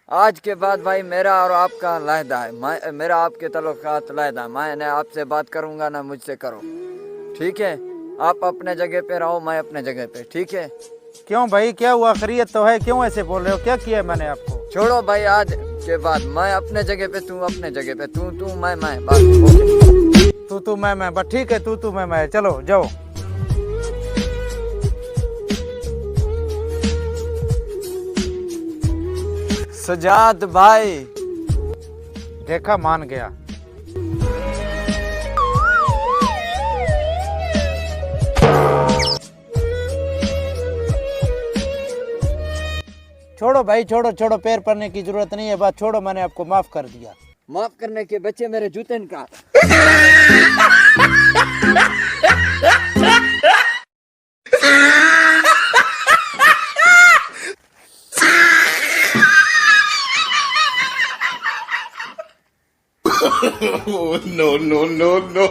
आज के बाद भाई मेरा और आपका लायदा है, मेरा आपके तल्लुकात लायदा है। मैं आपसे बात करूंगा ना मुझसे करो, ठीक है? आप अपने जगह पे रहो, मैं अपने जगह पे, ठीक है? क्यों भाई, क्या हुआ? खैरियत तो है, क्यों ऐसे बोल रहे हो? क्या किया है मैंने आपको? छोड़ो भाई, आज के बाद मैं अपने जगह पे, तू अपने जगह पे, तू मैं बात ओके। तू मैं बस ठीक है, तू मैं, चलो जाओ। सजाद भाई। देखा, मान गया। छोड़ो भाई, छोड़ो छोड़ो, पैर पड़ने की जरूरत नहीं है, बात छोड़ो, मैंने आपको माफ कर दिया। माफ करने के बच्चे मेरे जूते का। Oh, no, no, no, no.